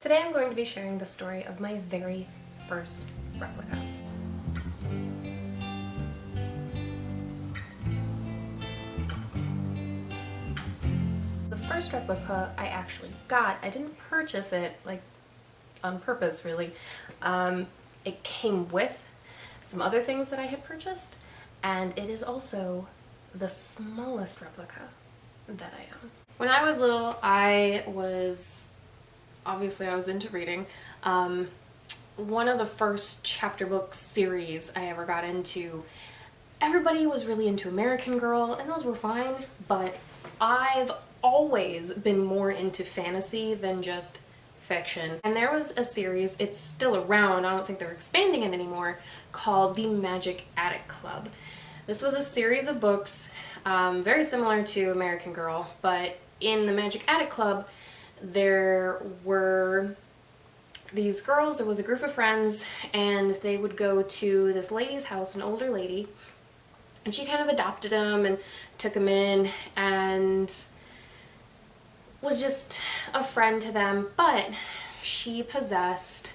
Today I'm going to be sharing the story of my very first replica. The first replica I actually got, I didn't purchase it like on purpose really. It came with some other things that I had purchased, and it is also the smallest replica that I own. When I was little, I was into reading. One of the first chapter book series I ever got into, everybody was really into American Girl, and those were fine, but I've always been more into fantasy than just fiction. And there was a series, it's still around, I don't think they're expanding it anymore, called The Magic Attic Club. This was a series of books, very similar to American Girl, but in the Magic Attic Club, there were these girls, it was a group of friends, and they would go to this lady's house, an older lady, and she kind of adopted them and took them in and was just a friend to them, but she possessed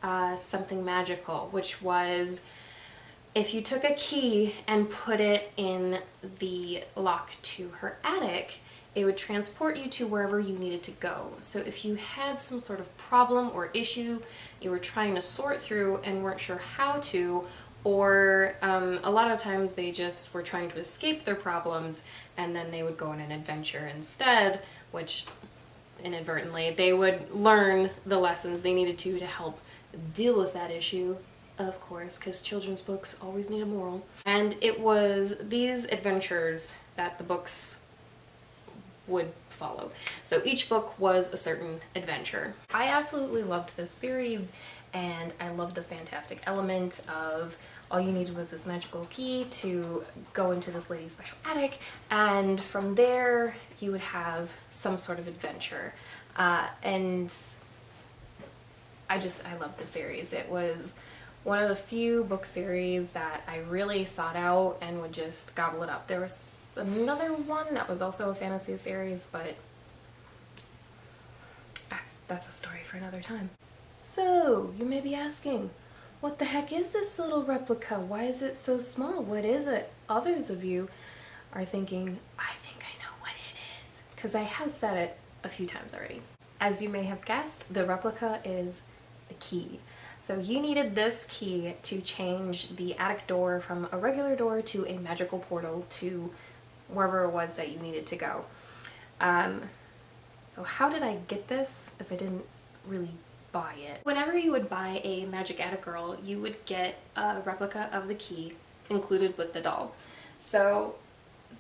something magical, which was if you took a key and put it in the lock to her attic, it would transport you to wherever you needed to go. So if you had some sort of problem or issue you were trying to sort through and weren't sure how to, or a lot of times they just were trying to escape their problems and then they would go on an adventure instead, which inadvertently they would learn the lessons they needed to help deal with that issue, of course, because children's books always need a moral. And it was these adventures that the books would follow. So each book was a certain adventure. I absolutely loved this series, and I loved the fantastic element of all you needed was this magical key to go into this lady's special attic, and from there you would have some sort of adventure. And I loved the series. It was one of the few book series that I really sought out and would just gobble it up. There was another one that was also a fantasy series, but that's a story for another time. So, you may be asking, what the heck is this little replica? Why is it so small? What is it? Others of you are thinking, I think I know what it is, because I have said it a few times already. As you may have guessed, the replica is the key. So you needed this key to change the attic door from a regular door to a magical portal to wherever it was that you needed to go. So how did I get this if I didn't really buy it? Whenever you would buy a Magic Attic Girl, you would get a replica of the key included with the doll. So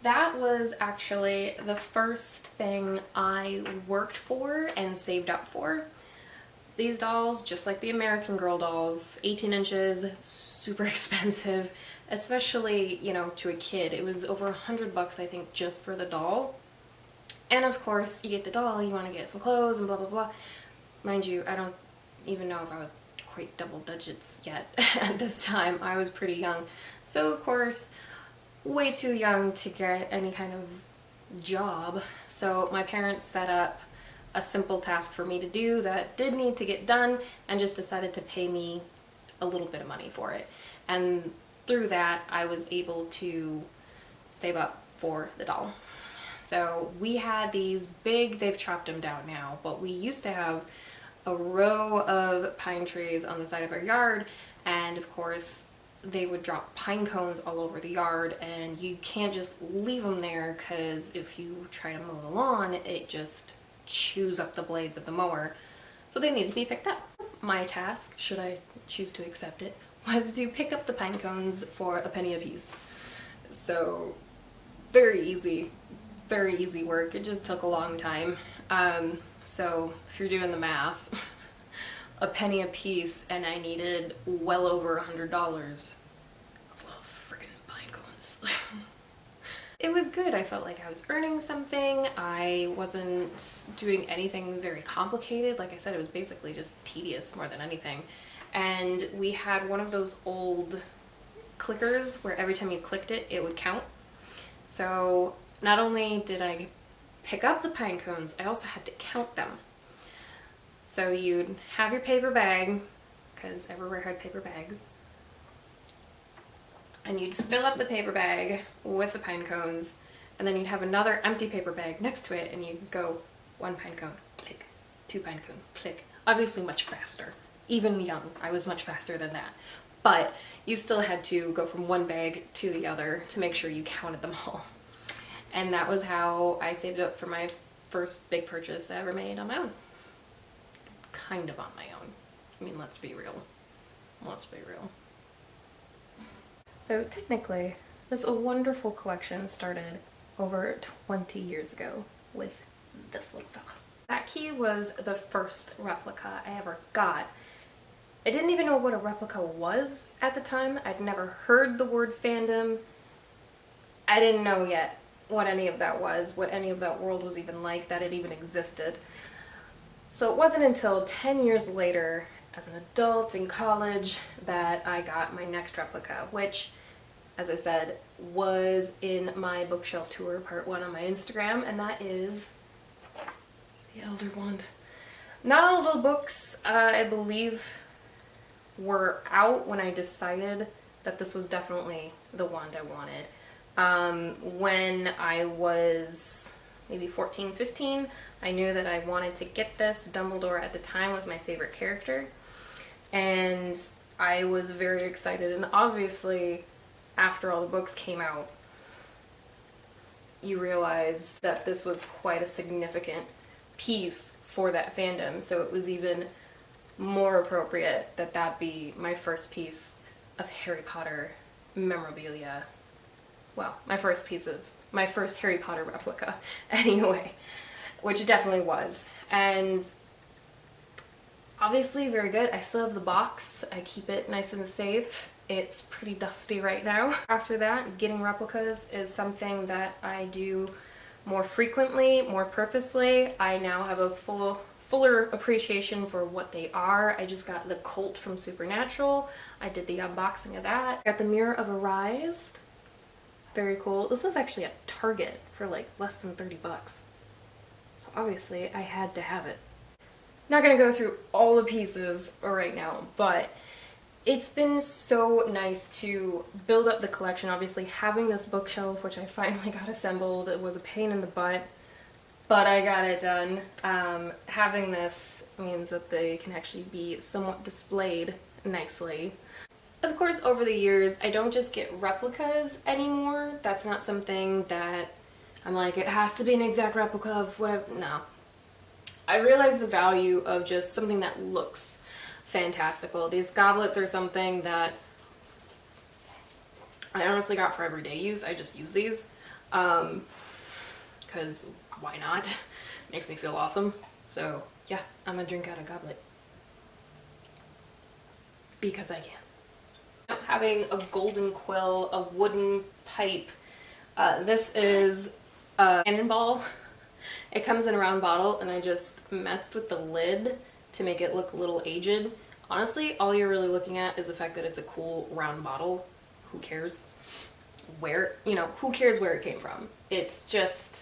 that was actually the first thing I worked for and saved up for. These dolls, just like the American Girl dolls, 18 inches, super expensive, especially, you know, to a kid. It was over $100, I think, just for the doll. And of course, you get the doll, you want to get some clothes and blah, blah, blah. Mind you, I don't even know if I was quite double digits yet at this time. I was pretty young. So, of course, way too young to get any kind of job. So my parents set up a simple task for me to do that did need to get done and just decided to pay me a little bit of money for it. And through that, I was able to save up for the doll. So we had these big, they've chopped them down now, but we used to have a row of pine trees on the side of our yard, and of course they would drop pine cones all over the yard, and you can't just leave them there because if you try to mow the lawn, it just chews up the blades of the mower. So they needed to be picked up. My task, should I choose to accept it, was to pick up the pine cones for a penny a piece. So very easy work. It just took a long time. So if you're doing the math, a penny a piece, and I needed well over $100. That's a lot of freaking pine cones. It was good. I felt like I was earning something. I wasn't doing anything very complicated. Like I said, it was basically just tedious more than anything. And we had one of those old clickers where every time you clicked it, it would count. So not only did I pick up the pine cones, I also had to count them. So you'd have your paper bag, because everywhere had paper bags, and you'd fill up the paper bag with the pine cones, and then you'd have another empty paper bag next to it, and you'd go 1 pine cone, click, 2 pine cone, click. Obviously much faster. Even young, I was much faster than that. But you still had to go from one bag to the other to make sure you counted them all. And that was how I saved up for my first big purchase I ever made on my own. Kind of on my own. I mean, let's be real. Let's be real. So technically, this wonderful collection started over 20 years ago with this little fella. That key was the first replica I ever got. I didn't even know what a replica was at the time. I'd never heard the word fandom. I didn't know yet what any of that was, what any of that world was even like, that it even existed. So it wasn't until 10 years later, as an adult in college, that I got my next replica, which, as I said, was in my bookshelf tour part 1 on my Instagram, and that is the Elder Wand. Not all of the books, I believe, were out when I decided that this was definitely the wand I wanted. When I was maybe 14, 15, I knew that I wanted to get this. Dumbledore at the time was my favorite character, and I was very excited. And obviously, after all the books came out, you realized that this was quite a significant piece for that fandom, so it was even more appropriate that that be my first piece of Harry Potter memorabilia. Well, my first Harry Potter replica, anyway, which it definitely was. And obviously very good. I still have the box. I keep it nice and safe. It's pretty dusty right now. After that, getting replicas is something that I do more frequently, more purposely. I now have a fuller appreciation for what they are. I just got the Colt from Supernatural. I did the unboxing of that. Got the Mirror of Arise. Very cool. This was actually at Target for like less than 30 bucks. So obviously I had to have it. Not gonna go through all the pieces right now, but it's been so nice to build up the collection. Obviously having this bookshelf, which I finally got assembled, it was a pain in the butt, but I got it done. Having this means that they can actually be somewhat displayed nicely. Of course, over the years, I don't just get replicas anymore. That's not something that I'm like, it has to be an exact replica of whatever. No. I realize the value of just something that looks fantastical. These goblets are something that I honestly got for everyday use. I just use these because why not? Makes me feel awesome. So yeah, I'm gonna drink out a goblet because I can. Having a golden quill, a wooden pipe. This is a cannonball. It comes in a round bottle, and I just messed with the lid to make it look a little aged. Honestly, all you're really looking at is the fact that it's a cool round bottle. Who cares where, who cares where it came from? It's just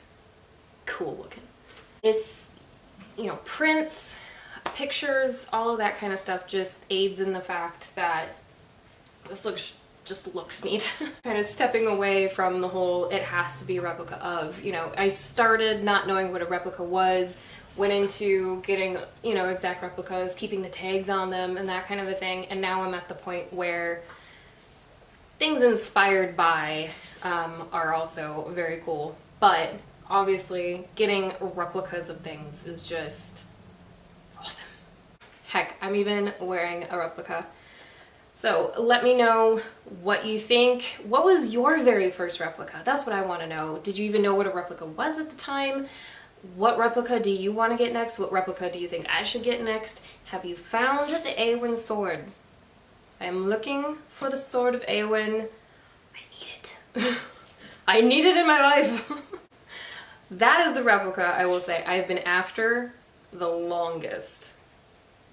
cool looking. It's, prints, pictures, all of that kind of stuff just aids in the fact that this just looks neat. Kind of stepping away from the whole it has to be a replica of, I started not knowing what a replica was, went into getting, exact replicas, keeping the tags on them and that kind of a thing, and now I'm at the point where things inspired by are also very cool. But obviously getting replicas of things is just awesome. Heck, I'm even wearing a replica. So let me know what you think. What was your very first replica? That's what I want to know. Did you even know what a replica was at the time? What replica do you want to get next? What replica do you think I should get next? Have you found the Éowyn sword? I am looking for the sword of Éowyn. I need it. I need it in my life. That is the replica I will say I've been after the longest,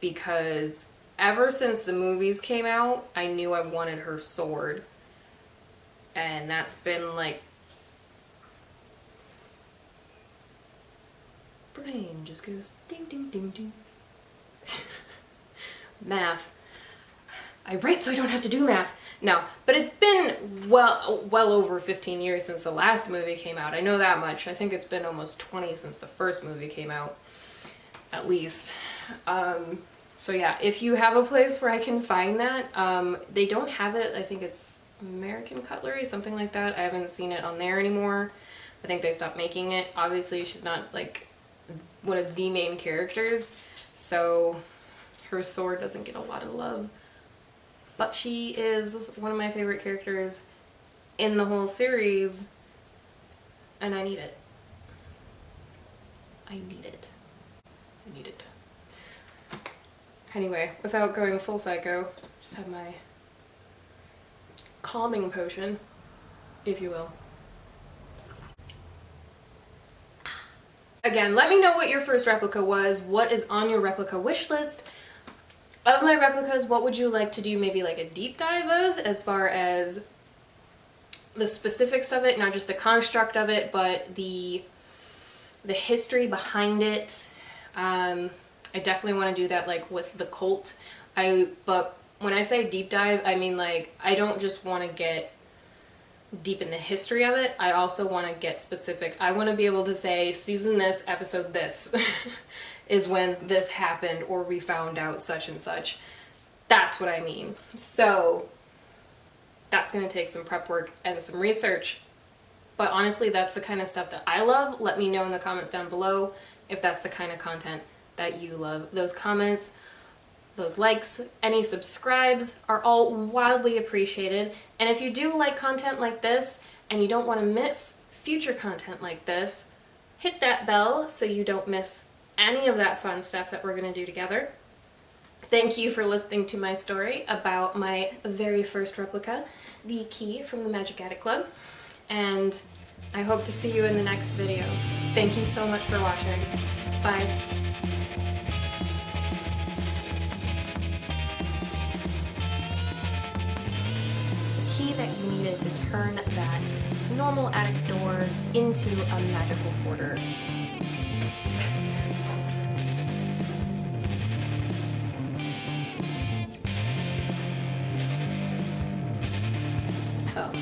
because ever since the movies came out, I knew I wanted her sword. And that's been like... brain just goes ding ding ding ding. Math. I write so I don't have to do math. No, but it's been well over 15 years since the last movie came out. I know that much. I think it's been almost 20 since the first movie came out, at least. So yeah, if you have a place where I can find that, they don't have it. I think it's American Cutlery, something like that. I haven't seen it on there anymore. I think they stopped making it. Obviously, she's not like one of the main characters, so her sword doesn't get a lot of love. But she is one of my favorite characters in the whole series, and I need it. I need it. I need it. Anyway, without going full psycho, just have my calming potion, if you will. Again, let me know what your first replica was, what is on your replica wish list. Of my replicas, what would you like to do maybe like a deep dive of, as far as the specifics of it, not just the construct of it, but the history behind it. I definitely want to do that like with the cult. But when I say deep dive, I mean like I don't just want to get deep in the history of it. I also want to get specific. I want to be able to say season this, episode this is when this happened, or we found out such and such. That's what I mean. So that's going to take some prep work and some research. But honestly, that's the kind of stuff that I love. Let me know in the comments down below if that's the kind of content that you love. Those comments, those likes, any subscribes are all wildly appreciated. And if you do like content like this and you don't want to miss future content like this, hit that bell so you don't miss any of that fun stuff that we're going to do together. Thank you for listening to my story about my very first replica, the key from the Magic Attic Club. And I hope to see you in the next video. Thank you so much for watching. Bye. Key that you needed to turn that normal attic door into a magical portal. Oh,